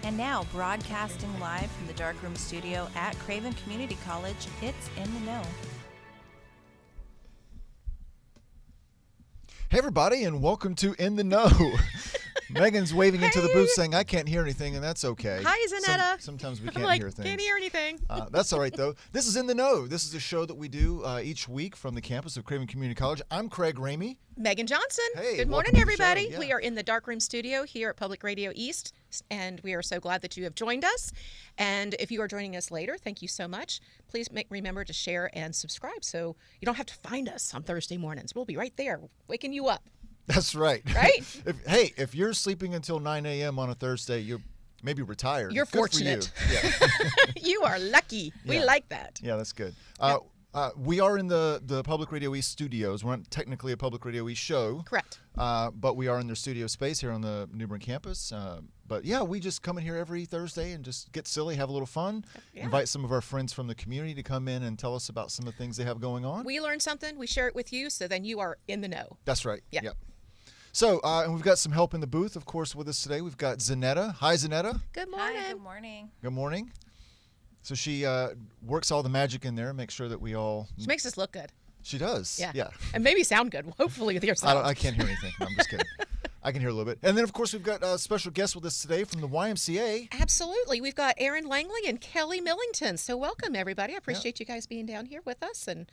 And now, broadcasting live from the Darkroom Studio at Craven Community College, it's In the Know. Hey, everybody, and welcome to In the Know. Megan's waving into the booth saying, I can't hear anything, and that's okay. Hi, Zanetta. Sometimes we can't hear things. Can't hear anything. That's all right, though. This is In the Know. This is a show that we do each week from the campus of Craven Community College. I'm Craig Ramey. Megan Johnson. Hey, good morning, welcome to the everybody. show. Yeah. We are in the Darkroom Studio here at Public Radio East, and we are so glad that you have joined us. And if you are joining us later, thank you so much. Please remember to share and subscribe so you don't have to find us on Thursday mornings. We'll be right there waking you up. That's right. Right? If you're sleeping until 9 a.m. on a Thursday, you're maybe retired. You're Good fortunate. For you. Yeah. You are lucky. We Yeah. like that. Yeah, that's good. We are in the Public Radio East studios. We're not technically a Public Radio East show. Correct. But we are in their studio space here on the New Bern campus. But yeah, we just come in here every Thursday and just get silly, have a little fun, invite some of our friends from the community to come in and tell us about some of the things they have going on. We learn something, we share it with you, so then you are in the know. That's right. Yeah. Yep. So, and we've got some help in the booth, of course, with us today. We've got Zanetta. Hi, Zanetta. Good morning. Hi, good morning. Good morning. So she works all the magic in there, makes sure that we all... She makes us look good. She does. Yeah. And maybe sound good, hopefully, with yourself. I can't hear anything. No, I'm just kidding. I can hear a little bit. And then, of course, we've got a special guest with us today from the YMCA. Absolutely. We've got Erin Langley and Kelly Millington. So welcome, everybody. I appreciate you guys being down here with us and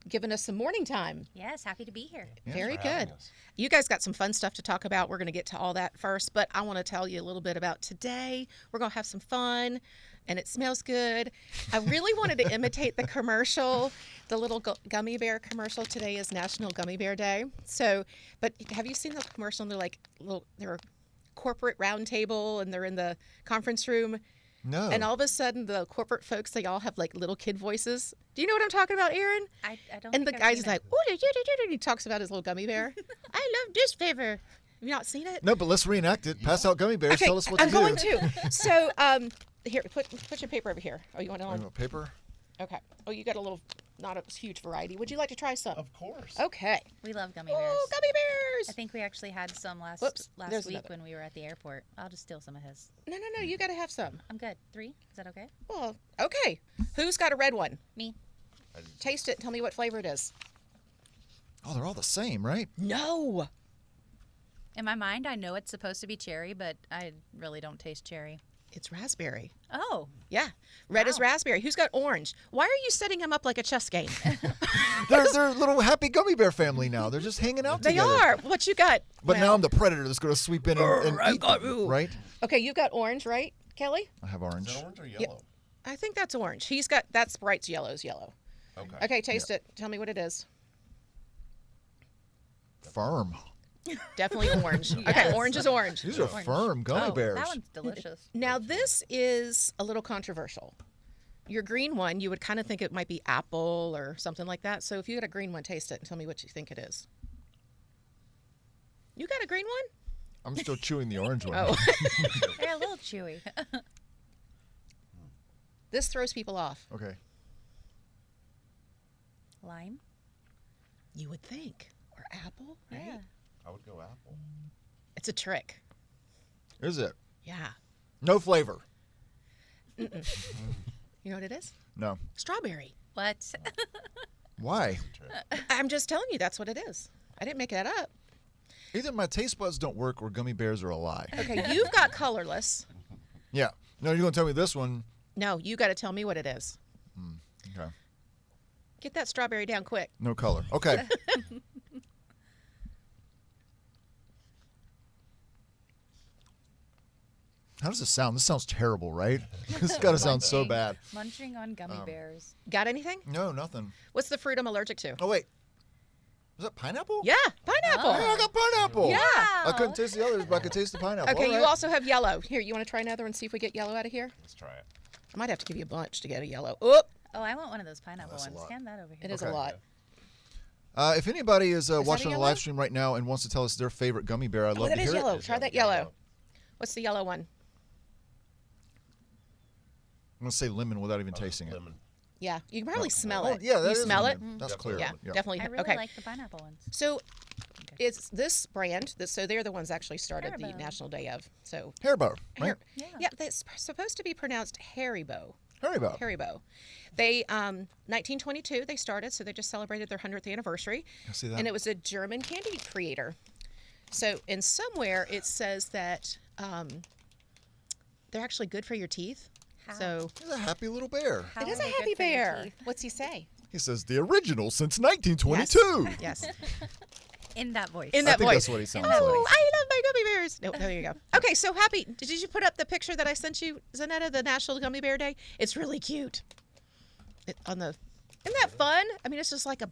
giving us some morning time. Yes, happy to be here. Yeah. Very good. You guys got some fun stuff to talk about. We're going to get to all that first, but I want to tell you a little bit about today. We're going to have some fun, and it smells good. I really wanted to imitate the commercial, the little gummy bear commercial. Today is National Gummy Bear Day. So, but have you seen the commercial? And they're like, they're a corporate round table, and they're in the conference room. No. And all of a sudden, the corporate folks, they all have like little kid voices. Do you know what I'm talking about, Erin? I don't And the think I've guy's seen like, it. "Ooh, he talks about his little gummy bear. I love this flavor. Have you not seen it? No, but let's reenact it. Pass out gummy bears. Okay, Tell us what to I'm do. going to. So, here, put your paper over here. Oh, you want to? You want paper? Okay. Oh, you got a little, not a huge variety. Would you like to try some? Of course. Okay. We love gummy bears. Oh, gummy bears! I think we actually had some last Whoops, there's week another. when we were at the airport. I'll just steal some of his. No. You got to have some. I'm good. 3? Is that okay? Well, okay. Who's got a red one? Me. Taste it. Tell me what flavor it is. Oh, they're all the same, right? No. In my mind, I know it's supposed to be cherry, but I really don't taste cherry. It's raspberry. Oh. Yeah. Red is Wow. raspberry. Who's got orange? Why are you setting him up like a chess game? They're a little happy gummy bear family now. They're just hanging out They together. are. What you got? But now Well, I'm the predator that's going to sweep in and I eat got them, you. right? Okay, you've got orange, right, Kelly? I have Is orange. that orange or yellow? I think that's orange. That's Sprite's yellow's yellow. Okay. Okay, taste it. Tell me what it is. Firm. Definitely orange. Okay, Yes. orange is orange. These are firm gummy Oh, bears. that one's delicious. Now, this is a little controversial. Your green one, you would kind of think it might be apple or something like that. So if you got a green one, taste it and tell me what you think it is. You got a green one? I'm still chewing the orange one. Oh. They're a little chewy. This throws people off. Okay. Lime? You would think. Or apple, right? Yeah. I would go apple. It's a trick. Is it? Yeah. No flavor. You know what it is? No. Strawberry. What? Why? I'm just telling you that's what it is. I didn't make that up. Either my taste buds don't work or gummy bears are a lie. Okay, you've got colorless. Yeah. No, you're going to tell me this one. No, you got to tell me what it is. Okay. Get that strawberry down quick. No color. Okay. How does this sound? This sounds terrible, right? This has got to sound so bad. Munching on gummy bears. Got anything? No, nothing. What's the fruit I'm allergic to? Oh, wait. Was that pineapple? Yeah, pineapple. Hey, I got pineapple. Yeah. I couldn't taste the others, but I could taste the pineapple. Okay, All you right. also have yellow. Here, you want to try another one and see if we get yellow out of here? Let's try it. I might have to give you a bunch to get a yellow. Oop, Oh, I want one of those pineapple That's a ones. lot. Hand that over here. it is Okay. a lot. If anybody is that watching a the yellow? live stream right now and wants to tell us their favorite gummy bear, I'd Oh, love that to is hear yellow. it. Try that yellow. What's the yellow one? I'm going to say lemon without even tasting it. Lemon. Yeah, you can probably smell Oh, it. yeah, that you is smell lemon. it? That's Definitely clear. Yeah, definitely. I really okay. like the pineapple ones. So, Okay. It's this brand. So they're the ones actually started the Haribo. National Day of. So Haribo, right? yeah, that's supposed to be pronounced Haribo. Haribo. Haribo. They 1922 they started, so they just celebrated their 100th anniversary. I see that. And it was a German candy creator. So in somewhere it says that they're actually good for your teeth. How? So He's a happy little bear. How it is are a they happy good for your bear. teeth? What's he say? He says the original since 1922. Yes. In that voice. In I that think voice. that's what he sounds Oh, like. I love my gummy bears. No, there you go. Okay, so happy. Did you put up the picture that I sent you, Zanetta, the National Gummy Bear Day? It's really cute. Isn't that fun? I mean, it's just like a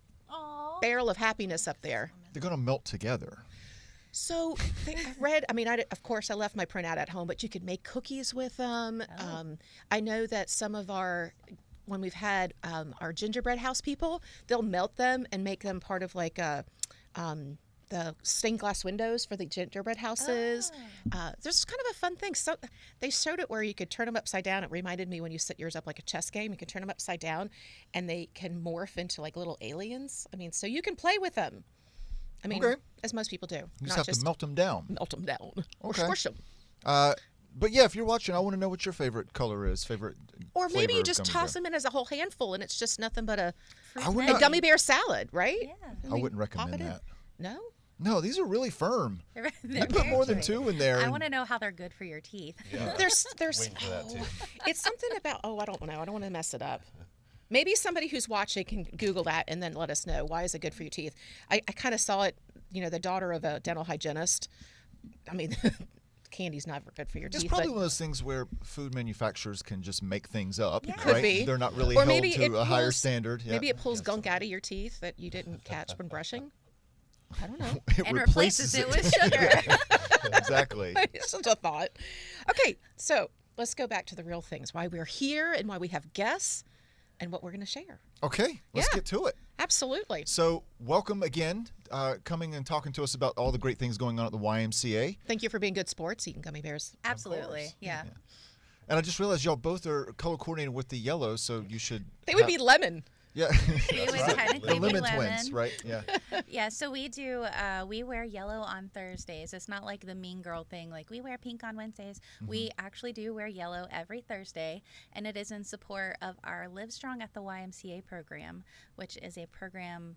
barrel of happiness up there. They're going to melt together. So I read, of course, I left my printout at home, but you could make cookies with them. I know that some of when we've had our gingerbread house people, they'll melt them and make them part of like the stained glass windows for the gingerbread houses. There's kind of a fun thing. So they showed it where you could turn them upside down. It reminded me when you set yours up like a chess game. You can turn them upside down, and they can morph into like little aliens. So you can play with them. Okay. As most people do. You just have to melt them down. Melt them down. Or Okay. squish them. But yeah, if you're watching, I want to know what your favorite color is, Or maybe flavor you of just gummy toss bear. them in as a whole handful, and it's just nothing but a I would a not- gummy bear salad, right? Yeah. I wouldn't pop recommend it in. that. No? No, these are really firm. They're You put very more than chewy. two in there. I and- want to know how they're good for your teeth. There's Waiting for that, too. it's something about I don't know. I don't want to mess it up. Maybe somebody who's watching can Google that and then let us know why is it good for your teeth. I kind of saw it, the daughter of a dental hygienist. Candy's never good for your It's teeth. probably but one of those things where food manufacturers can just make things up, Yeah. right? Could be. They're not really Or held maybe it to a higher pulls- standard. Yeah. maybe it pulls gunk out of your teeth that you didn't catch when brushing. I don't know. It And replaces it with sugar. Exactly. It's just a thought. Okay, so let's go back to the real things. Why we're here and why we have guests and what we're going to share. Okay, let's Yeah. get to it. Absolutely. So, welcome again, coming and talking to us about all the great things going on at the YMCA. Thank you for being good sports, eating gummy bears. Absolutely. Yeah. And I just realized y'all both are color coordinated with the yellow, so you should. They would be lemon. Yeah. We would right. technically The be lemon lemon. twins, right? Yeah. Yeah, so we do, we wear yellow on Thursdays. It's not like the mean girl thing, like we wear pink on Wednesdays. We actually do wear yellow every Thursday, and it is in support of our Live Strong at the YMCA program, which is a program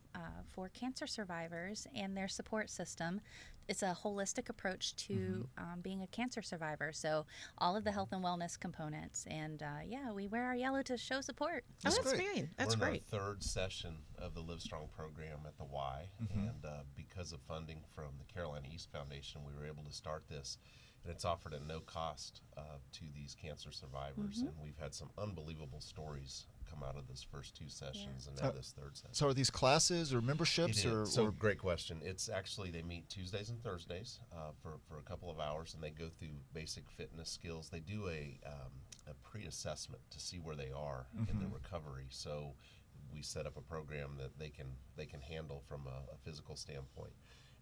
for cancer survivors and their support system. It's a holistic approach to being a cancer survivor. So all of the health and wellness components. And yeah, we wear our yellow to show support. That's That's great. great. That's We're in great. our third session of the Live Strong program at the Y, and because of funding from the Carolina East Foundation, we were able to start this, and it's offered at no cost to these cancer survivors, and we've had some unbelievable stories come out of those first two sessions and now this third session. So, are these classes or memberships It or? is. So or great question. It's actually, they meet Tuesdays and Thursdays for a couple of hours, and they go through basic fitness skills. They do a pre-assessment to see where they are in their recovery. So we set up a program that they can handle from a physical standpoint,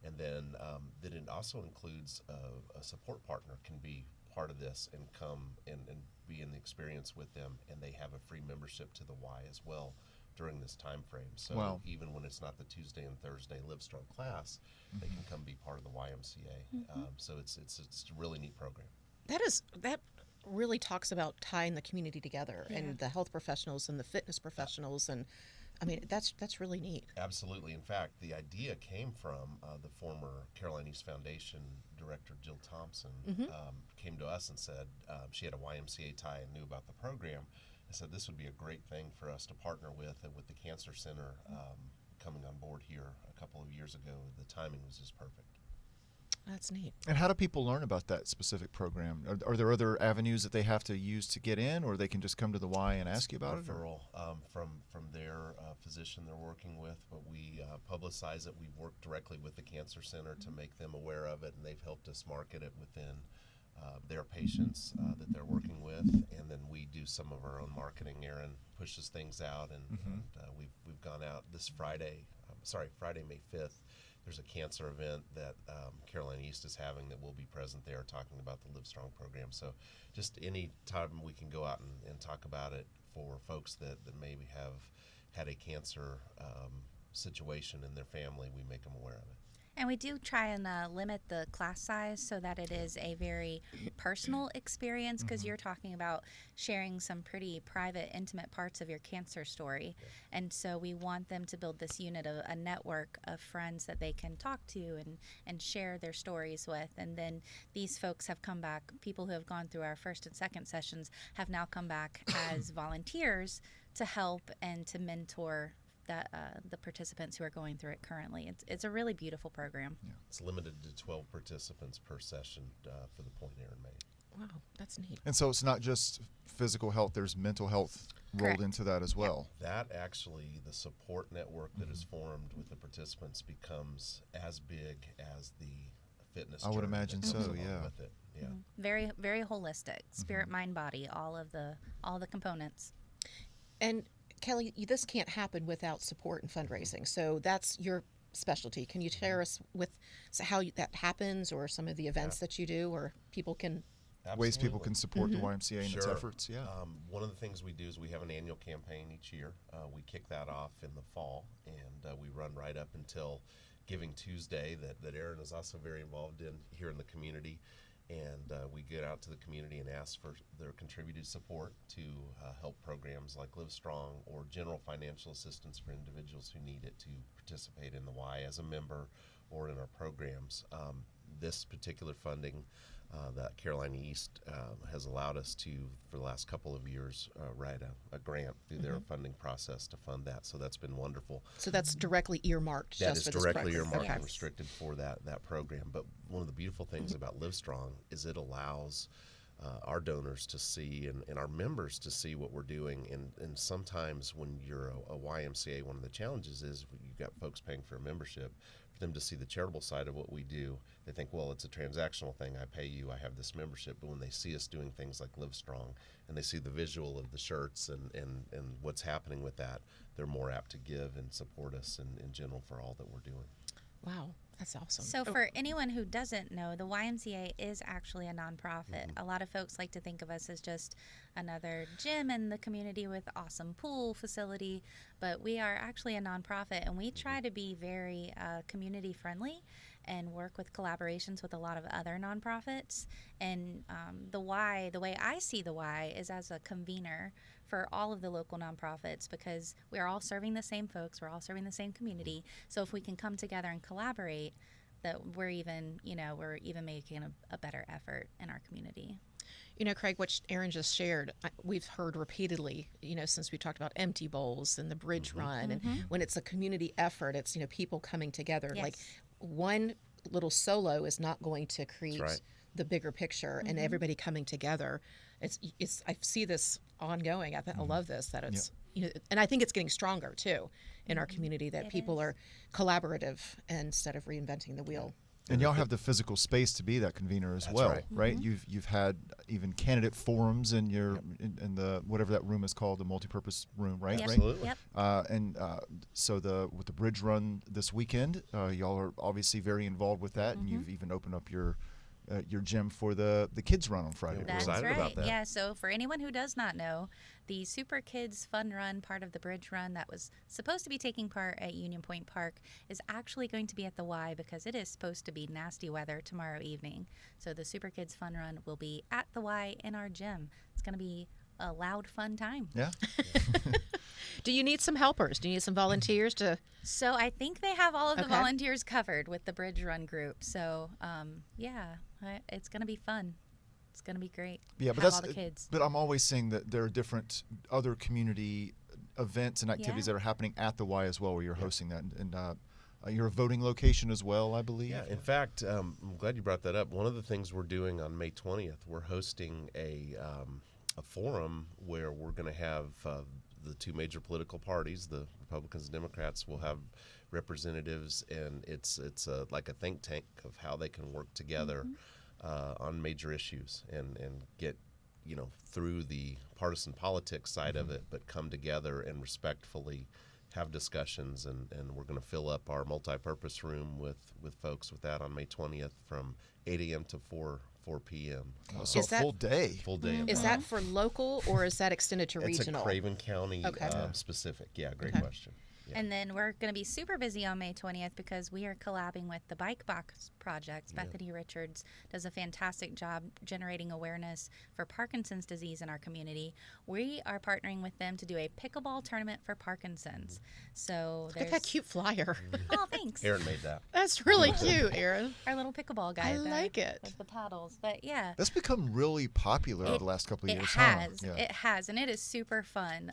and then that it also includes a support partner can be part of this and come and be in the experience with them, and they have a free membership to the Y as well during this time frame. So Wow. even when it's not the Tuesday and Thursday Live Strong class, they can come be part of the YMCA. So it's a really neat program. That really talks about tying the community together and the health professionals and the fitness professionals, and that's really neat. Absolutely. In fact, the idea came from the former Carolina East Foundation director, Jill Thompson, came to us and said she had a YMCA tie and knew about the program. I said this would be a great thing for us to partner with, and with the Cancer Center coming on board here a couple of years ago, the timing was just perfect. That's neat. And how do people learn about that specific program? Are there other avenues that they have to use to get in, or they can just come to the Y and ask you about it? or- Referral from their physician they're working with, but we publicize it. We've worked directly with the Cancer Center to make them aware of it, and they've helped us market it within their patients that they're working with, and then we do some of our own marketing. Erin pushes things out, and we've gone out this Friday, Friday, May 5th. There's a cancer event that Carolina East is having that we'll be present there talking about the Live Strong program. So just any time we can go out and talk about it for folks that maybe have had a cancer situation in their family, we make them aware of it. And we do try and limit the class size so that it is a very personal experience, because you're talking about sharing some pretty private, intimate parts of your cancer story. And so we want them to build this unit of a network of friends that they can talk to and share their stories with. And then these folks have come back, people who have gone through our first and second sessions have now come back as volunteers to help and to mentor the participants who are going through it currently. It's a really beautiful program. Yeah. It's limited to 12 participants per session for the point Erin made. Wow, that's neat. And so it's not just physical health, there's mental health rolled Correct. into that as well. That actually, the support network that is formed with the participants becomes as big as the fitness I would journey that imagine comes so, along yeah. with it. Yeah. Very, very holistic. Spirit, mind, body, all the components. And Kelly, this can't happen without support and fundraising. So that's your specialty. Can you share us with how that happens, or some of the events that you do, or people can? Ways people Absolutely. can support the YMCA and its efforts. Yeah. One of the things we do is we have an annual campaign each year. We kick that off in the fall, and we run right up until Giving Tuesday that Erin is also very involved in here in the community. And we get out to the community and ask for their contributed support to help programs like Live Strong, or general financial assistance for individuals who need it to participate in the Y as a member or in our programs. This particular funding that Carolina East has allowed us to, for the last couple of years, write a grant through their funding process to fund that. So that's been wonderful. So that's directly earmarked. That just is for this directly program. earmarked Okay. and restricted for that program. But one of the beautiful things about Live Strong is it allows our donors to see and our members to see what we're doing. And sometimes when you're a YMCA, one of the challenges is you've got folks paying for a membership. For them to see the charitable side of what we do, they think, well, it's a transactional thing. I pay you, I have this membership. But when they see us doing things like Live Strong, and they see the visual of the shirts and what's happening with that, they're more apt to give and support us in general for all that we're doing. Wow, that's awesome. So for anyone who doesn't know, the YMCA is actually a nonprofit. A lot of folks like to think of us as just another gym in the community with awesome pool facility, but we are actually a nonprofit, and we try to be very community friendly and work with collaborations with a lot of other nonprofits. And the way I see the Y is as a convener for all of the local nonprofits, because we're all serving the same folks, we're all serving the same community. So if we can come together and collaborate, that we're even making a better effort in our community. You know, Craig, what Erin just shared, we've heard repeatedly, since we talked about empty bowls and the bridge run, and when it's a community effort, it's, people coming together. Yes. Like, one little solo is not going to create right. the bigger picture, and everybody coming together. It's I see this ongoing. I love this, that it's, and I think it's getting stronger too in our community, that people are collaborative instead of reinventing the wheel. And y'all have the physical space to be that convener as That's well, right. You've had even candidate forums in your in the whatever that room is called, the multipurpose room, right? Yep. Absolutely. Yep. So with the bridge run this weekend, y'all are obviously very involved with that, and you've even opened up your gym for the kids run on Friday. We're That's excited right. about that. Yeah, so for anyone who does not know, the Super Kids Fun Run, part of the Bridge Run that was supposed to be taking part at Union Point Park, is actually going to be at the Y, because it is supposed to be nasty weather tomorrow evening. So the Super Kids Fun Run will be at the Y in our gym. It's going to be a loud, fun time. Yeah. Do you need some helpers? Do you need some volunteers to? So I think they have all of the Okay. volunteers covered with the Bridge Run group. So it's going to be fun. It's going to be great. Yeah, but Have that's all the kids. But I'm always saying that there are different other community events and activities Yeah. that are happening at the Y as well, where you're hosting that, and you're a voting location as well, I believe. Yeah, in fact, I'm glad you brought that up. One of the things we're doing on May 20th, we're hosting a forum where we're going to have the two major political parties, the Republicans and Democrats, will have representatives, and it's like a think tank of how they can work together on major issues and get through the partisan politics side of it, but come together and respectfully have discussions, and we're going to fill up our multi-purpose room with folks with that on May 20th from 8 a.m. to 4 p.m. So Is that- full day. Full day. Is that for local, or is that extended to It's regional? a Craven County Okay. specific. Yeah, great Okay. question. And then we're going to be super busy on May 20th because we are collabing with the Bike Box Project. Bethany Richards does a fantastic job generating awareness for Parkinson's disease in our community. We are partnering with them to do a pickleball tournament for Parkinson's. So Look at that cute flyer. Oh, thanks. Erin made that. That's really cute, Erin. Our little pickleball guy. I like it. With the paddles. But yeah. That's become really popular over the last couple of years. It has, and it is super fun.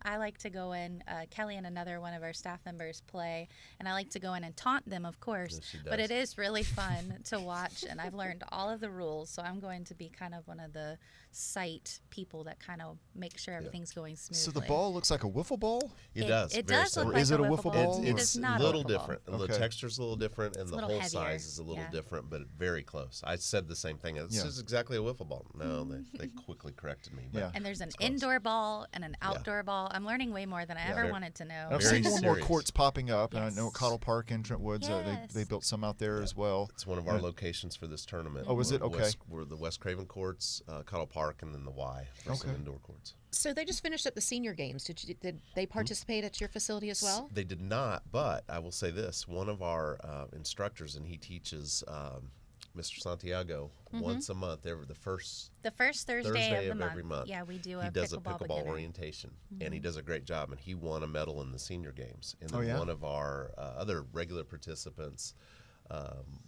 I like to go in, Kelly and another one of our staff members play, and I like to go in and taunt them, of course. Yes, she does. But it is really fun to watch, and I've learned all of the rules, so I'm going to be kind of one of the site people that kind of make sure everything's going smoothly. So the ball looks like a wiffle ball? It does. It very does similar. look like Is it a wiffle wiffle ball. ball? It It's is a not little a wiffle ball. different. Okay. The texture's a little different, and It's a the little hole heavier. size is a little Yeah. different, but very close. I said the same thing. This is exactly a wiffle ball. No, they quickly corrected me. But Yeah. And there's an it's close. indoor ball and an outdoor ball. I'm learning way more than I ever Very- wanted to know. I've Very seen more and more serious. courts popping up, and I know Yes. Cottle Park in Trentwoods, Yes. they built some out there as well. It's one of our Yeah. locations for this tournament. Oh, is it? Okay. We're the West Craven courts, Cottle Park, and then the Y for some Okay. indoor courts. So they just finished up the senior games. Did they participate at your facility as well? They did not, but I will say this: one of our instructors, and he teaches Mr. Santiago once a month, the first The first Thursday of the every month. Yeah, we do he a does a pickleball pickleball beginner. orientation, and he does a great job. And he won a medal in the senior games. And Oh, then yeah? one of our other regular participants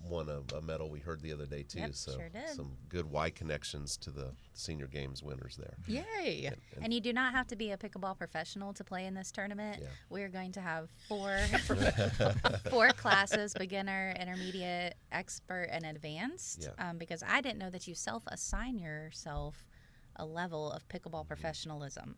won a medal. We heard the other day too. Yep, so sure did. some good Y connections to the senior games winners there. Yay. And you do not have to be a pickleball professional to play in this tournament. Yeah. We're going to have four classes: beginner, intermediate, expert, and advanced. Yeah. Because I didn't know that you self-assign yourself a level of pickleball professionalism.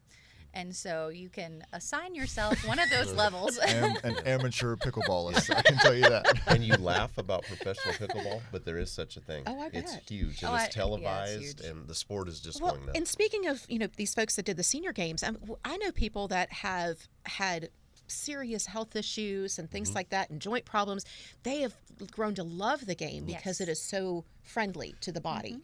And so you can assign yourself one of those levels. An amateur pickleballist, I can tell you that. And you laugh about professional pickleball, but there is such a thing. Oh, I It's bet. huge, and Oh, it's yeah, televised, huge. and the sport is just Well, going nuts. and speaking of, these folks that did the senior games, I know people that have had serious health issues and Mm-hmm. things like that and joint problems. They have grown to love the game because Yes. it is so friendly to the body.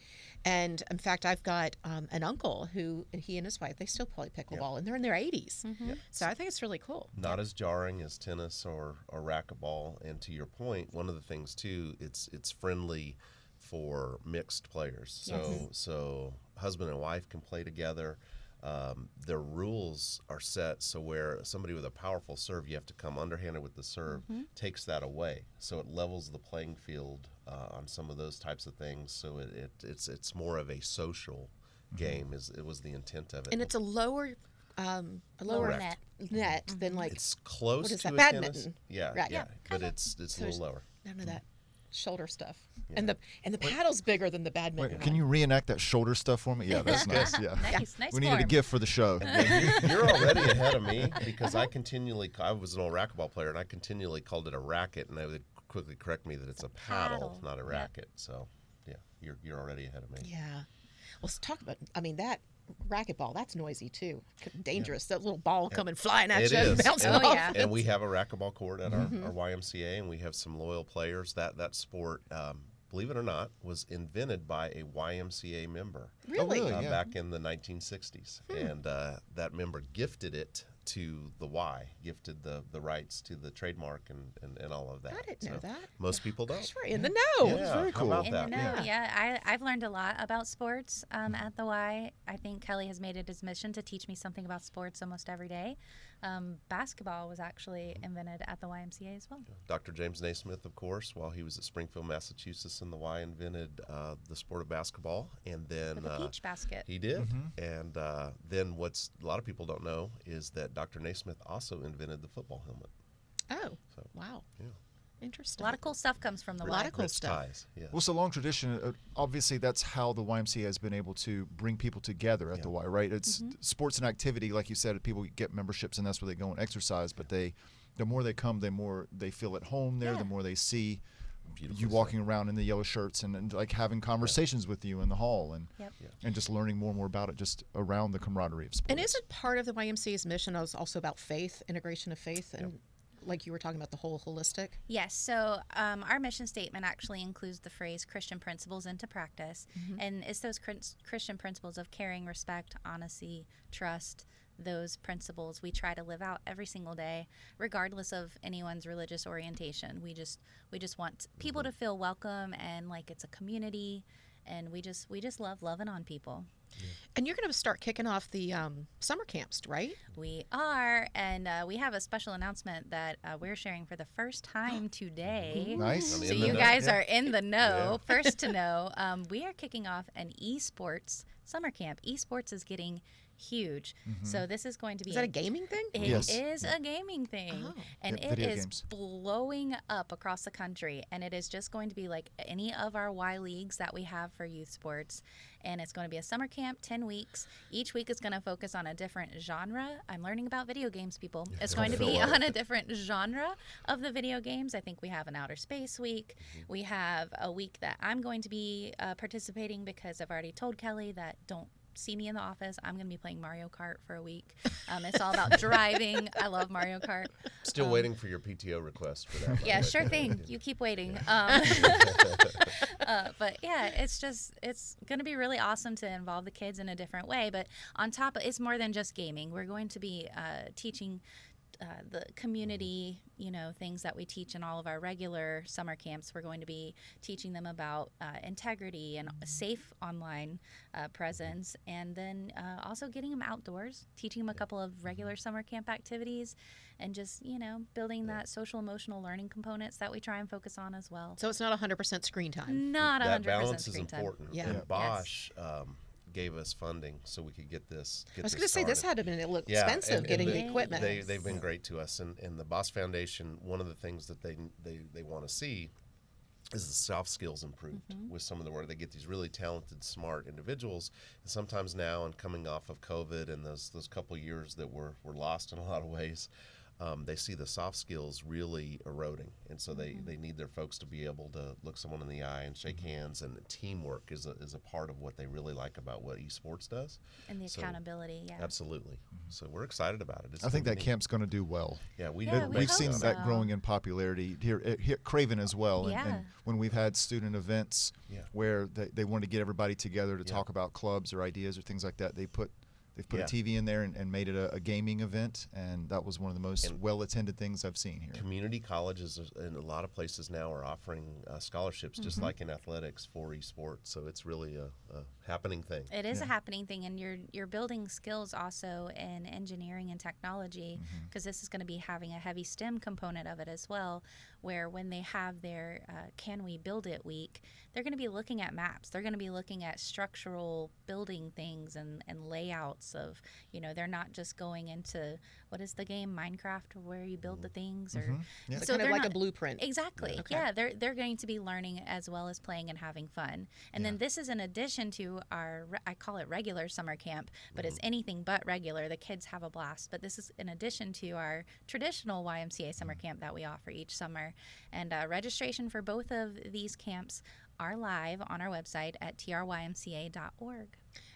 And in fact, I've got an uncle who, he and his wife, they still play pickleball and they're in their 80s. So I think it's really cool. Not as jarring as tennis or racquetball. And to your point, one of the things too, it's friendly for mixed players. So husband and wife can play together. Their rules are set so where somebody with a powerful serve, you have to come underhanded with the serve, takes that away. So it levels the playing field on some of those types of things. So it's more of a social game. It was the intent of it. And it's a lower Lower net than like It's close what is to that, a badminton? tennis. Yeah, Right. yeah, Yeah, but it's a there's little lower. none of that shoulder stuff. And the paddle's bigger than the badminton. Wait, can you reenact that shoulder stuff for me? Yeah, that's nice. Yeah. Nice We needed a form. gift for the show. You're already ahead of me because I was an old racquetball player, and I continually called it a racket, and they would quickly correct me that it's a paddle, not a Yep. racket. So, yeah, you're already ahead of me. Yeah. Well, let's talk about, that racquetball, that's noisy too. Dangerous. That little ball coming flying at It you and is. bouncing And, Oh, off. yeah. and we have a racquetball court at our YMCA, and we have some loyal players. That sport, believe it or not, was invented by a YMCA member. Really? really? Yeah. Back in the 1960s, and that member gifted it to the Y, gifted the rights to the trademark and all of that. I didn't know that. Most people don't. Gosh, we're in the know. Yeah, very how cool. about In that? the know, yeah. I've learned a lot about sports at the Y. I think Kelly has made it his mission to teach me something about sports almost every day. Basketball was actually invented at the YMCA as well. Dr. James Naismith, of course, while he was at Springfield, Massachusetts, in the Y, invented the sport of basketball, and then With a peach basket. he did. And then what's a lot of people don't know is that Dr. Naismith also invented the football helmet. Oh, So, wow. yeah. A Interesting. lot of cool stuff comes from the lot Y. of cool Rich stuff. ties, yeah. Well, it's a long tradition. Obviously, that's how the YMCA has been able to bring people together at the Y, right? It's sports and activity, like you said. People get memberships, and that's where they go and exercise. But the more they come, the more they feel at home there. Yeah. The more they see Beautiful you stuff. walking around in the yellow shirts and like having conversations with you in the hall and Yep. and just learning more and more about it, just around the camaraderie of sports. And isn't part of the YMCA's mission also about faith, integration of faith, and like you were talking about the whole holistic? Yes, so our mission statement actually includes the phrase Christian principles into practice. And it's those Christian principles of caring, respect, honesty, trust, those principles we try to live out every single day, regardless of anyone's religious orientation. We just want people to feel welcome and like it's a community, and we just love loving on people. And you're going to start kicking off the summer camps, right? We are, and we have a special announcement that we're sharing for the first time today. Nice. So you guys are in the know, first to know. We are kicking off an esports summer camp. Esports is getting huge. So this is going to be... Is that a gaming thing? It Yes. is a gaming thing. And Yeah, it video is games. blowing up across the country. And it is just going to be like any of our Y leagues that we have for youth sports. And it's going to be a summer camp, 10 weeks. Each week is going to focus on a different genre. I'm learning about video games, people. It's going to be on a different genre of the video games. I think we have an outer space week. We have a week that I'm going to be participating because I've already told Kelly that don't see me in the office. I'm going to be playing Mario Kart for a week. It's all about driving. I love Mario Kart. Still waiting for your PTO request for that. Yeah, sure thing. You keep waiting. But yeah, it's going to be really awesome to involve the kids in a different way. But on top of it's more than just gaming. We're going to be teaching the community, things that we teach in all of our regular summer camps. We're going to be teaching them about integrity and safe online presence, and then also getting them outdoors, teaching them a couple of regular summer camp activities, and just, building that social emotional learning components that we try and focus on as well. So it's not 100% screen time. Not 100% That balance is screen time. important. Yeah. And Bosch gave us funding so we could get this. I was going to say this had to have been expensive and getting they- the equipment. They've been great to us, and the Bosch Foundation. One of the things that they want to see is the soft skills improved with some of the work. They get these really talented, smart individuals, and sometimes now, and coming off of COVID and those couple years that were lost in a lot of ways. They see the soft skills really eroding, and so they need their folks to be able to look someone in the eye and shake hands, and teamwork is a part of what they really like about what esports does. And the So, accountability, yeah. Absolutely. So we're excited about it. It's I think gonna that be camp's going to do well. neat. Yeah, we We've hope seen so. that growing in popularity here at Craven as well. Yeah. And when we've had student events where they wanted to get everybody together to talk about clubs or ideas or things like that, they've put a TV in there and made it a gaming event, and that was one of the most well-attended things I've seen here. Community colleges in a lot of places now are offering scholarships, just like in athletics, for esports. So it's really a happening thing. It is a happening thing, and you're building skills also in engineering and technology, because this is going to be having a heavy STEM component of it as well, where when they have their Can We Build It week, they're going to be looking at maps. They're going to be looking at structural building things and layouts of, they're not just going into, what is the game, Minecraft, where you build the things? Or Yeah. So kind of they're like not- a blueprint. Exactly. Okay. Yeah, they're going to be learning as well as playing and having fun. And then this is in addition to our, I call it regular summer camp, but it's anything but regular. The kids have a blast. But this is in addition to our traditional YMCA summer camp that we offer each summer. And registration for both of these camps are live on our website at trymca.org.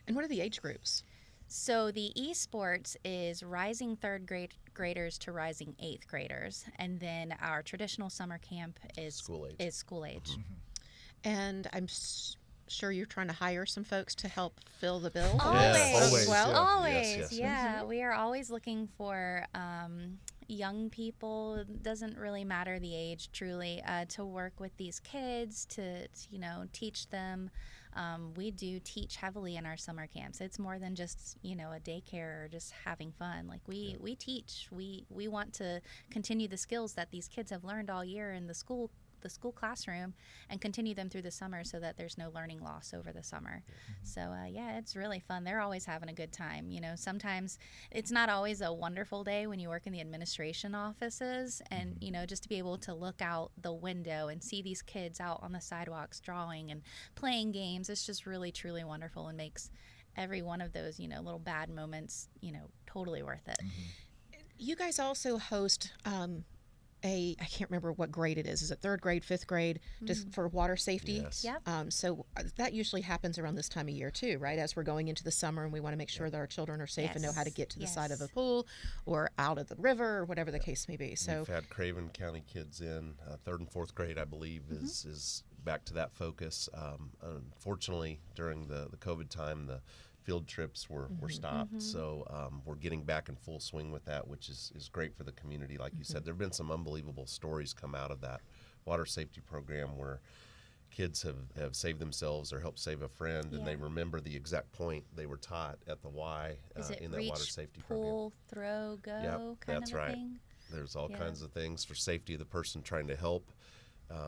And what are the age groups? So the esports is rising third graders to rising eighth graders, and then our traditional summer camp is School age. School age. And I'm sure you're trying to hire some folks to help fill the bill. Always. Well, yeah. Always, Yes. yeah. We are always looking for young people. Doesn't really matter the age, truly, to work with these kids to teach them. We do teach heavily in our summer camps. It's more than just a daycare or just having fun. Like we teach. We want to continue the skills that these kids have learned all year in the school classroom and continue them through the summer so that there's no learning loss over the summer. So it's really fun. They're always having a good time. Sometimes it's not always a wonderful day when you work in the administration offices, and just to be able to look out the window and see these kids out on the sidewalks drawing and playing games, it's just really truly wonderful and makes every one of those little bad moments totally worth it. you guys also host I can't remember what grade it is. Is it third grade, fifth grade, just for water safety? Yes. Yep. So that usually happens around this time of year too, right? As we're going into the summer and we want to make sure that our children are safe and know how to get to the side of a pool or out of the river or whatever the case may be. So we've had Craven County kids in third and fourth grade, I believe, is back to that focus. Unfortunately, during the COVID time, the field trips were stopped. So we're getting back in full swing with that, which is great for the community. Like you said, there have been some unbelievable stories come out of that water safety program where kids have saved themselves or helped save a friend, and they remember the exact point they were taught at the Y in that water safety pull, program. Throw, go, Yep, kind that's of a right. thing? There's all kinds of things for safety of the person trying to help,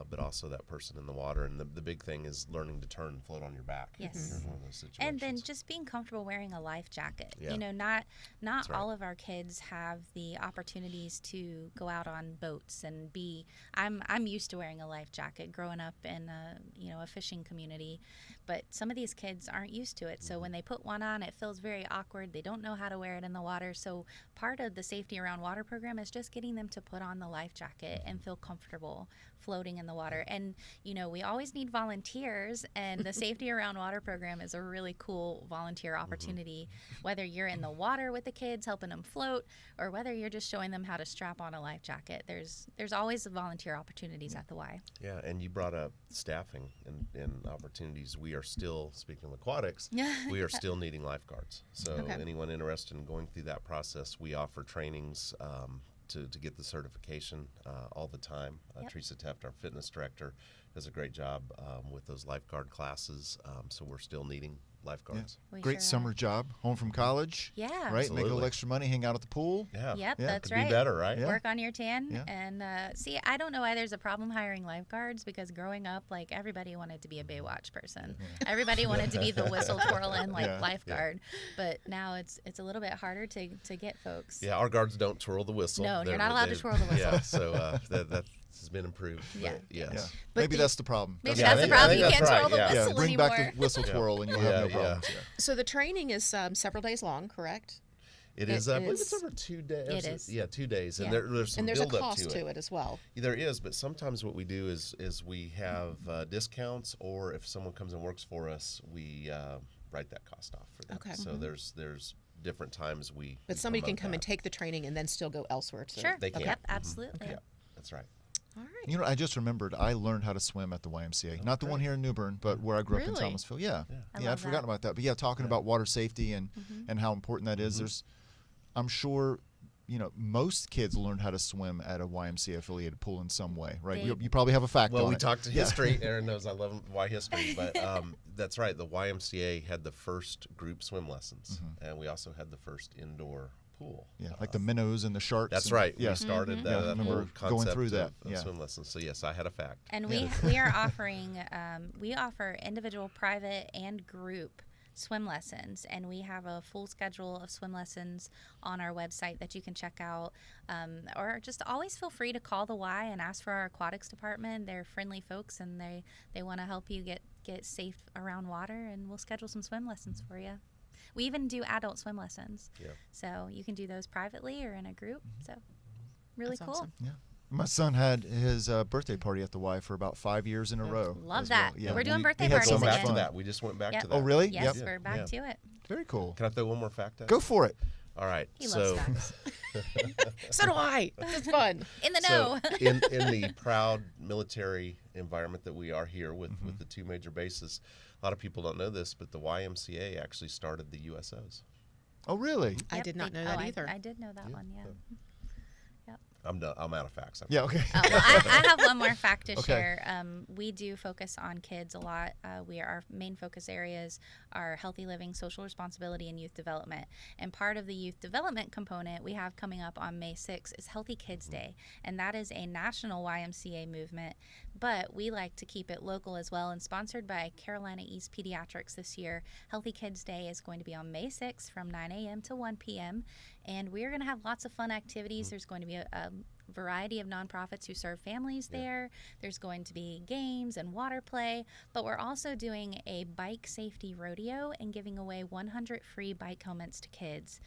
but also that person in the water. And the big thing is learning to turn and float on your back. Yes. In one of those situations. And then just being comfortable wearing a life jacket. Yeah. You know, not right. all of our kids have the opportunities to go out on boats and be. I'm used to wearing a life jacket growing up in a fishing community, but some of these kids aren't used to it. So when they put one on, it feels very awkward. They don't know how to wear it in the water. So part of the Safety Around Water program is just getting them to put on the life jacket and feel comfortable floating in the water. And we always need volunteers, and the Safety Around Water program is a really cool volunteer opportunity, whether you're in the water with the kids helping them float, or whether you're just showing them how to strap on a life jacket. There's always volunteer opportunities at the Y. Yeah, and you brought up staffing and opportunities. We are still, speaking of aquatics, we are still needing lifeguards. So anyone interested in going through that process, we offer trainings to get the certification all the time. Teresa Teft, our fitness director, does a great job with those lifeguard classes. So we're still needing lifeguards. We Great sure summer job, home from college. Yeah. Right, make a Absolutely. little extra money, hang out at the pool. Yeah. Yep, Yeah. that's Could right. be better, right? Yeah. Work on your tan. Yeah. And see, I don't know why there's a problem hiring lifeguards, because growing up, like, everybody wanted to be a Baywatch person. Everybody wanted to be the whistle twirling lifeguard. But now it's a little bit harder to get folks. Yeah, our guards don't twirl the whistle. No, you're not allowed to twirl the whistle. Yeah, so that has been improved. Yeah. But yes. Yeah. But Maybe that's the problem. Maybe Yeah, I that's the think- I problem. think You can't that's twirl right, the yeah. whistle bring anymore. back the whistle twirl and you'll have no Yeah, problems. Yeah. So the training is several days long, correct? It is. I believe is- it's over 2 days. It is. Yeah, 2 days, and Yeah. there's some And there's a build-up cost to it as well. There is, but sometimes what we do is we have discounts, or if someone comes and works for us, we write that cost off for them. Okay. So there's different times we. But somebody can come and take the training and then still go elsewhere. Sure. They can. Yep, absolutely. Yeah, that's right. All right. You know, I just remembered I learned how to swim at the YMCA. Not the one here in New Bern, but where I grew up in Really? Thomasville. Yeah. I I'd love forgotten that. about that. But yeah, talking about water safety and how important that is. There's, I'm sure, most kids learn how to swim at a YMCA affiliated pool in some way, right? You probably have a fact Well, on we it. talked history. Erin knows I love why history, but that's right. The YMCA had the first group swim lessons, and we also had the first indoor pool. Yeah, like the minnows and the sharks. That's and- right. Yeah. We started Yeah, I that remember whole concept going through that. of Yeah. swim lessons. So yes, I had a fact. And we are offering, we offer individual, private, and group swim lessons, and we have a full schedule of swim lessons on our website that you can check out, or just always feel free to call the Y and ask for our aquatics department. They're friendly folks, and they want to help you get safe around water, and we'll schedule some swim lessons for you. We even do adult swim lessons, so you can do those privately or in a group. So really That's cool. awesome. Yeah. My son had his birthday party at the Y for about 5 years in a row. Love as well. that. Yeah. We're doing We- birthday we had parties so much back again. to fun. that. We just went back Yep. to that. Oh, really? Yes, Yep. we're back to it. Very cool. Can I throw one more fact out? Go for it. All right. He so, loves facts. So do I. It's fun. In the so know. in the proud military environment that we are here with the two major bases, a lot of people don't know this, but the YMCA actually started the USOs. Oh, really? I Yep, did not know that either. I did know that one, yeah. I'm done. I'm out of facts. Yeah, okay. Oh, well, I have one more fact to Okay. share. We do focus on kids a lot. Our main focus areas are healthy living, social responsibility, and youth development. And part of the youth development component we have coming up on May 6th is Healthy Kids Day. And that is a national YMCA movement, but we like to keep it local as well, and sponsored by Carolina East Pediatrics this year. Healthy Kids Day is going to be on May 6th from 9 a.m. to 1 p.m. And we're going to have lots of fun activities. There's going to be a variety of nonprofits who serve families there. There's going to be games and water play, but we're also doing a bike safety rodeo and giving away 100 free bike helmets to kids.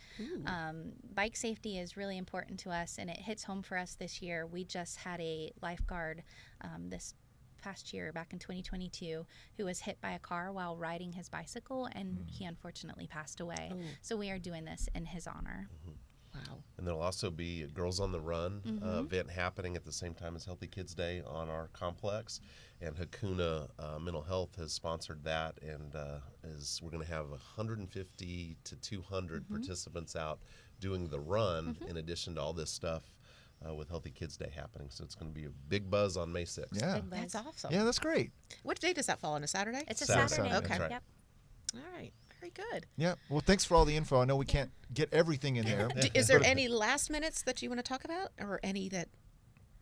Bike safety is really important to us, and it hits home for us this year. We just had a lifeguard this past year, back in 2022, who was hit by a car while riding his bicycle, and he unfortunately passed away. So we are doing this in his honor. Wow. And there'll also be a Girls on the Run event happening at the same time as Healthy Kids Day on our complex. And Hakuna Mental Health has sponsored that, and we're going to have 150 to 200 participants out doing the run in addition to all this stuff with Healthy Kids Day happening. So it's going to be a big buzz on May 6th. Yeah. That's awesome. Yeah, that's great. What day does that fall on? A Saturday? It's a Saturday. Saturday. Okay. That's right. Yep. All right. Very good. Yeah. Well, thanks for all the info. I know we can't get everything in there. Is there any last minutes that you want to talk about, or any that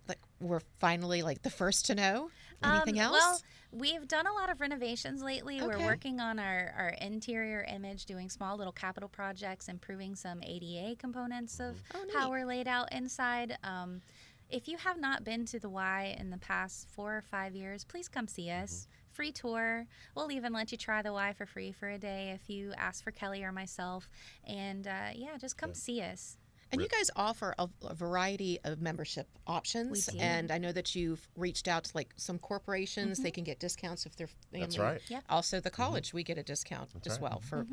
like we're finally like the first to know? Anything else? Well, we've done a lot of renovations lately. Okay. We're working on our interior image, doing small little capital projects, improving some ADA components of how we're laid out inside. If you have not been to the Y in the past 4 or 5 years, please come see us. Free tour. We'll even let you try the Y for free for a day if you ask for Kelly or myself. And just come see us. And you guys offer a variety of membership options. We do. And I know that you've reached out to like some corporations. They can get discounts if they're family. That's right. Yep. Also, the college, we get a discount as right. well for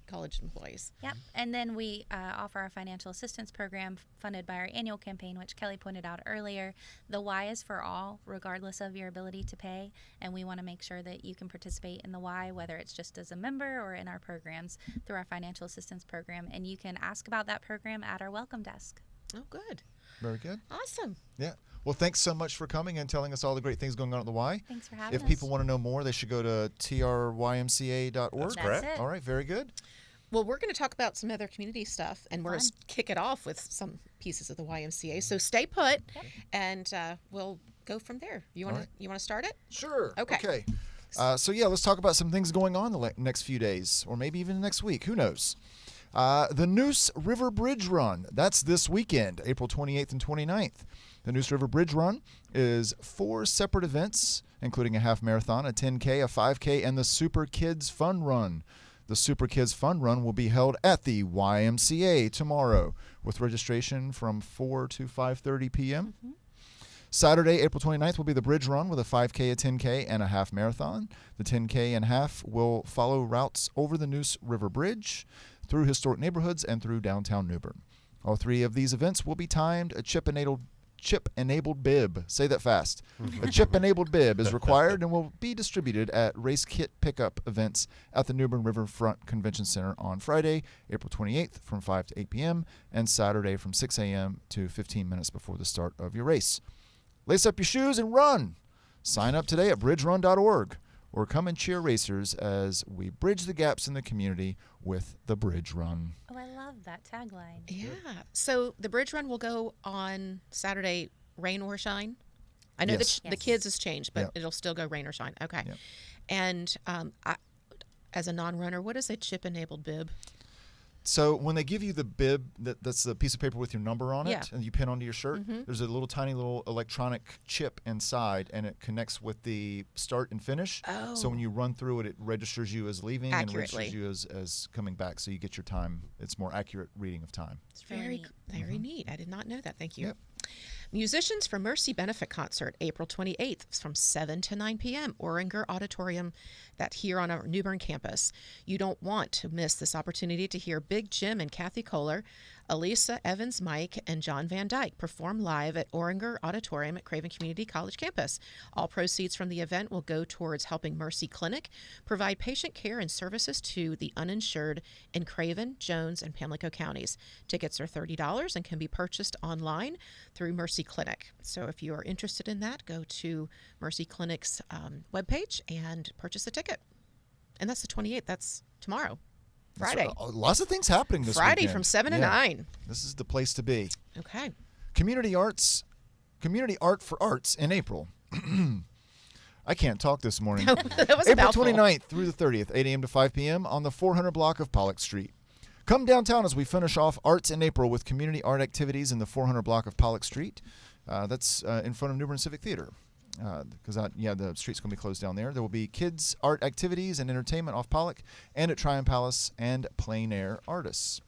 college employees. Yep. And then we offer our financial assistance program funded by our annual campaign, which Kelly pointed out earlier. The Y is for all, regardless of your ability to pay. And we want to make sure that you can participate in the Y, whether it's just as a member or in our programs through our financial assistance program. And you can ask about that program at our welcome desk. Oh, good. Very good. Awesome. Yeah. Well, thanks so much for coming and telling us all the great things going on at the Y. Thanks for having us. If people want to know more, they should go to trymca.org. That's That's correct. it. All right. Very good. Well, we're going to talk about some other community stuff, and we're going Fun. to kick it off with some pieces of the YMCA. So stay put, and we'll go from there. You want right. to start it? Sure. Okay. So let's talk about some things going on the next few days, or maybe even next week. Who knows? The Neuse River Bridge Run. That's this weekend, April 28th and 29th. The Neuse River Bridge Run is 4 separate events, including a half marathon, a 10K, a 5K, and the Super Kids Fun Run. The Super Kids Fun Run will be held at the YMCA tomorrow, with registration from 4 to 5:30 p.m. Saturday, April 29th, will be the Bridge Run with a 5K, a 10K, and a half marathon. The 10K and half will follow routes over the Neuse River Bridge, through historic neighborhoods, and through downtown New Bern. All 3 of these events will be timed. A chip-enabled bib. Say that fast. A chip-enabled bib is required and will be distributed at race kit pickup events at the New Bern Riverfront Convention Center on Friday, April 28th from 5 to 8 p.m. and Saturday from 6 a.m. to 15 minutes before the start of your race. Lace up your shoes and run. Sign up today at bridgerun.org or come and cheer racers as we bridge the gaps in the community with the Bridge Run. Oh, I love that tagline. Yeah. So the Bridge Run will go on Saturday, rain or shine. I know Yes. that the kids has changed, but Yep. it'll still go rain or shine. Okay. Yep. And as a non-runner, what is a chip-enabled bib? So when they give you the bib, that's the piece of paper with your number on it, Yeah. and you pin onto your shirt, there's a tiny little electronic chip inside, and it connects with the start and finish. Oh. So when you run through it, it registers you as leaving Accurately. and registers you as coming back, so you get your time. It's more accurate reading of time. It's really very neat. I did not know that. Thank you. Yep. Musicians for Mercy Benefit Concert, April 28th from 7 to 9 p.m. Oringer Auditorium, that here on our New Bern campus. You don't want to miss this opportunity to hear Big Jim and Kathy Kohler, Elisa Evans Mike, and John Van Dyke perform live at Oringer Auditorium at Craven Community College campus. All proceeds from the event will go towards helping Mercy Clinic provide patient care and services to the uninsured in Craven, Jones, and Pamlico counties. Tickets are $30 and can be purchased online through Mercy Clinic. So if you are interested in that, go to Mercy Clinic's webpage and purchase a ticket. And that's the 28th. That's tomorrow. Friday. So, lots of things happening this Friday weekend. from 7 to Yeah. 9. This is the place to be. Okay. Community Art for Arts in April. I can't talk this morning. That was a April mouthful. 29th through the 30th, 8 a.m. to 5 p.m. on the 400 block of Pollock Street. Come downtown as we finish off Arts in April with community art activities in the 400 block of Pollock Street. That's in front of New Bern Civic Theater. Because the street's going to be closed down there. There will be kids' art activities and entertainment off Pollock and at Tryon Palace and plein air artists.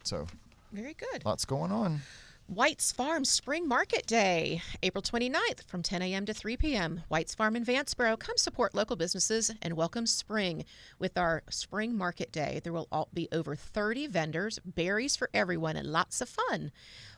So Very good. lots going on. White's Farm Spring Market Day, April 29th from 10 a.m. to 3 p.m. White's Farm in Vanceboro. Come support local businesses and welcome spring with our Spring Market Day. There will be over 30 vendors, berries for everyone, and lots of fun.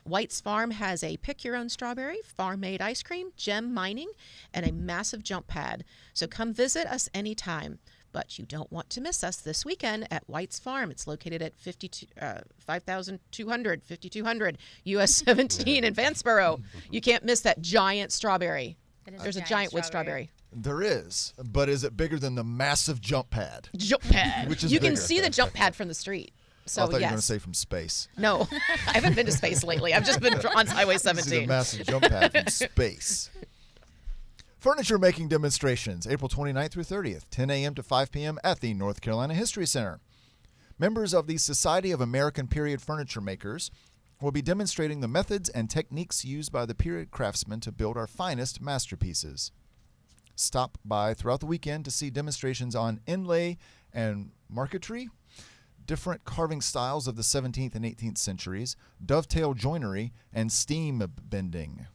White's Farm has a pick-your-own strawberry, farm-made ice cream, gem mining, and a massive jump pad. So come visit us anytime. But you don't want to miss us this weekend at White's Farm. It's located at 5200 US 17 in Vanceboro. You can't miss that giant strawberry. There's a giant wood strawberry. There is, but is it bigger than the massive jump pad? Jump pad. Which is you bigger. can see the jump pad from the street. So I thought you were yes. going to say from space. No, I haven't been to space lately. I've just been on Highway See the 17. massive jump pad from space. Furniture making demonstrations, April 29th through 30th, 10 a.m. to 5 p.m. at the North Carolina History Center. Members of the Society of American Period Furniture Makers will be demonstrating the methods and techniques used by the period craftsmen to build our finest masterpieces. Stop by throughout the weekend to see demonstrations on inlay and marquetry, different carving styles of the 17th and 18th centuries, dovetail joinery, and steam bending.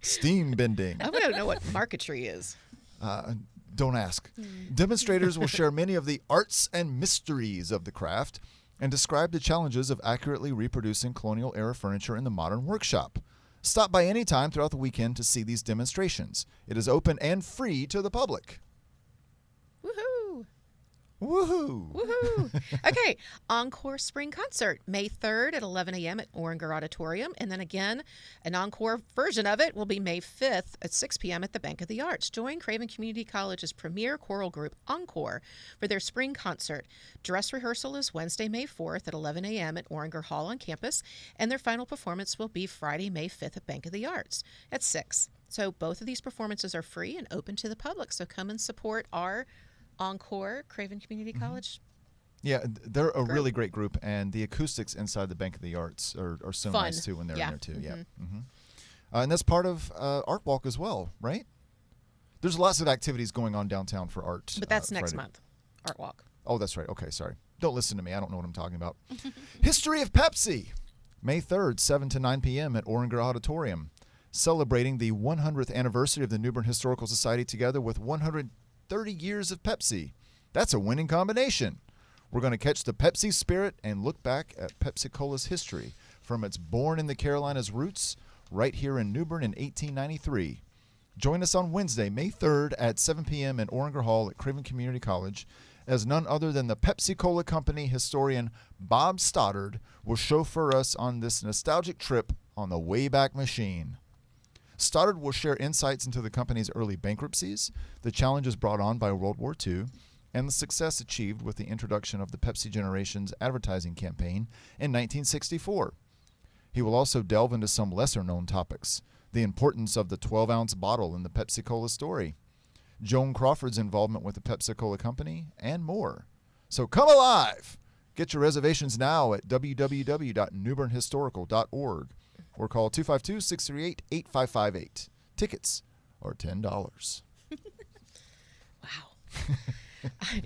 Steam bending. I want to know what marquetry is. Don't ask. Demonstrators will share many of the arts and mysteries of the craft and describe the challenges of accurately reproducing colonial-era furniture in the modern workshop. Stop by any time throughout the weekend to see these demonstrations. It is open and free to the public. Woohoo! Woohoo! Woohoo! Okay, Encore Spring Concert, May 3rd at 11 a.m. at Oringer Auditorium. And then again, an encore version of it will be May 5th at 6 p.m. at the Bank of the Arts. Join Craven Community College's premier choral group, Encore, for their spring concert. Dress rehearsal is Wednesday, May 4th at 11 a.m. at Oringer Hall on campus. And their final performance will be Friday, May 5th at Bank of the Arts at 6. So both of these performances are free and open to the public. So come and support our Encore Craven Community College. Yeah, they're a really great group, and the acoustics inside the Bank of the Arts are so Fun. nice too when they're Yeah. in there too. Yeah, and that's part of Art Walk as well, right? There's lots of activities going on downtown for art. But that's next Friday. month, Art Walk. Oh, that's right. Okay, sorry. Don't listen to me. I don't know what I'm talking about. History of Pepsi, May 3rd, 7 to 9 p.m. at Oringer Auditorium, celebrating the 100th anniversary of the New Bern Historical Society together with 130 years of Pepsi. That's a winning combination. We're going to catch the Pepsi spirit and look back at Pepsi-Cola's history from its born in the Carolinas roots right here in New Bern in 1893. Join us on Wednesday, May 3rd at 7 p.m. in Oringer Hall at Craven Community College as none other than the Pepsi-Cola Company historian Bob Stoddard will chauffeur us on this nostalgic trip on the Wayback Machine. Stoddard will share insights into the company's early bankruptcies, the challenges brought on by World War II, and the success achieved with the introduction of the Pepsi Generations advertising campaign in 1964. He will also delve into some lesser-known topics, the importance of the 12-ounce bottle in the Pepsi-Cola story, Joan Crawford's involvement with the Pepsi-Cola Company, and more. So come alive! Get your reservations now at www.newbernhistorical.org or call 252-638-8558. Tickets are $10. Wow.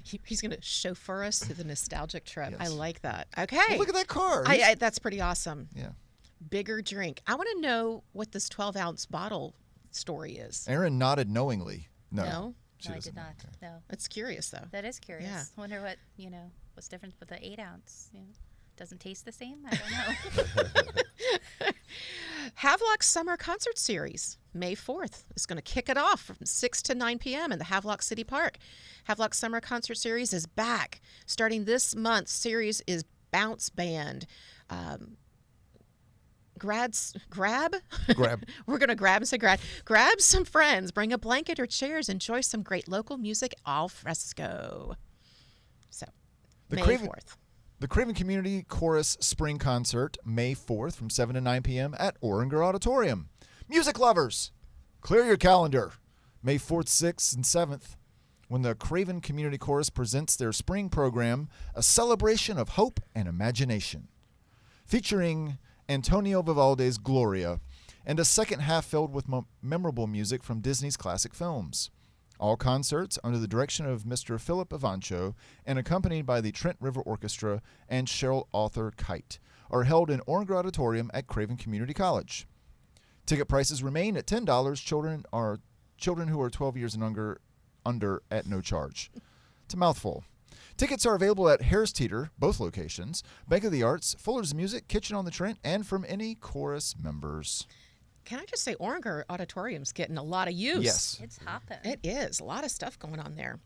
He's going to chauffeur us through the nostalgic trip. Yes. I like that. Okay. Well, look at that car. That's pretty awesome. Yeah. Bigger drink. I want to know what this 12-ounce bottle story is. Aaron nodded knowingly. No. No? She No, I doesn't did know. not. Okay. No. It's curious, though. That is curious. Yeah. Wonder what's different with the 8-ounce. Doesn't taste the same? I don't know. Havelock Summer Concert Series, May 4th, is going to kick it off from 6 to 9 p.m. in the Havelock City Park. Havelock Summer Concert Series is back. Starting this month, series is Bounce Band. Grab. We're going to grab and say grab. Grab some friends, bring a blanket or chairs, enjoy some great local music al fresco. So, May 4th. The Craven Community Chorus Spring Concert, May 4th from 7 to 9 p.m. at Oringer Auditorium. Music lovers, clear your calendar. May 4th, 6th, and 7th, when the Craven Community Chorus presents their spring program, A Celebration of Hope and Imagination, featuring Antonio Vivaldi's Gloria and a second half filled with memorable music from Disney's classic films. All concerts under the direction of Mr. Philip Avancho and accompanied by the Trent River Orchestra and Cheryl Arthur Kite are held in Oranger Auditorium at Craven Community College. Ticket prices remain at $10. Children who are 12 years and under at no charge. It's a mouthful. Tickets are available at Harris Teeter, both locations, Bank of the Arts, Fuller's Music, Kitchen on the Trent, and from any chorus members. Can I just say, Oranger Auditorium's getting a lot of use. Yes. It's hopping. It is. A lot of stuff going on there.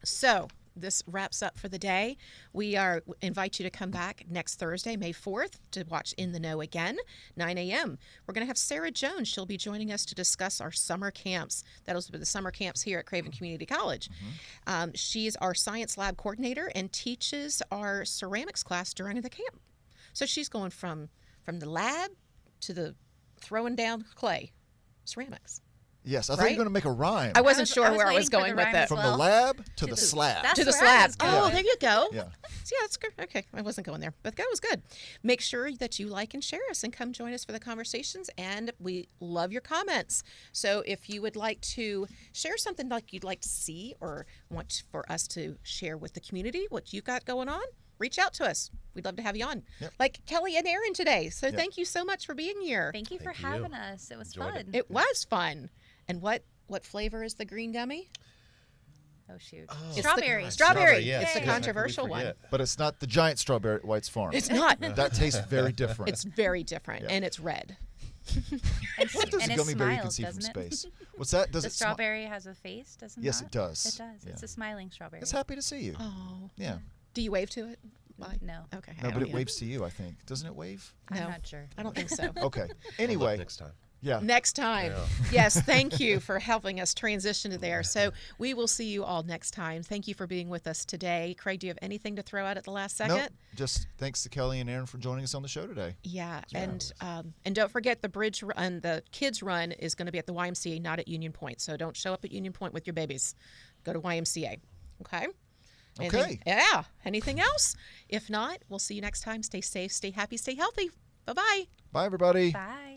So this wraps up for the day. We invite you to come back next Thursday, May 4th, to watch In the Know again, 9 a.m. We're going to have Sarah Jones. She'll be joining us to discuss our summer camps. That'll be the summer camps here at Craven Community College. She's our science lab coordinator and teaches our ceramics class during the camp. So she's going from the lab to the throwing down clay, ceramics. Yes, I thought you Right? were going to make a rhyme. I wasn't sure where I waiting was for going the with rhyme it. as From well. the lab to the slab. That's To the where I slab. was Oh, going. there you go. Yeah. Yeah, that's good. Okay, I wasn't going there, but that was good. Make sure that you like and share us and come join us for the conversations, and we love your comments. So if you would like to share something like you'd like to see or want for us to share with the community, what you've got going on, reach out to us. We'd love to have you on. Yep. Like Kelly and Erin today. So thank you so much for being here. Thank you for Thank you. having us. It was Enjoyed fun. It was fun. And what flavor is the green gummy? Oh shoot. the- Strawberry. Strawberry. Yes, It's the yes, how could we controversial one. forget? But it's not the giant strawberry at White's Farm. It's not. That tastes very different. It's very different, Yeah. and it's red. And, What does and a it gummy bear you can smiles, see from doesn't it? space? What's that? Does The it smi- strawberry has a face, doesn't it? Yes, it does. It does. Yeah. It's a smiling strawberry. It's happy to see you. Oh. Yeah. Do you wave to it? Bye. No. Okay. No, I but don't it waves to you, I think. Doesn't it wave? I'm No. not sure. I don't think so. Okay. I'll look Anyway, next time. yeah. Next time. Yeah. Yes, thank you for helping us transition to there. So we will see you all next time. Thank you for being with us today. Craig, do you have anything to throw out at the last second? Nope. Just thanks to Kelly and Erin for joining us on the show today. Yeah, and don't forget the bridge run, the kids run is going to be at the YMCA, not at Union Point. So don't show up at Union Point with your babies. Go to YMCA. Okay. Okay. Yeah. Anything else? If not, we'll see you next time. Stay safe, stay happy, stay healthy. Bye-bye. Bye, everybody. Bye.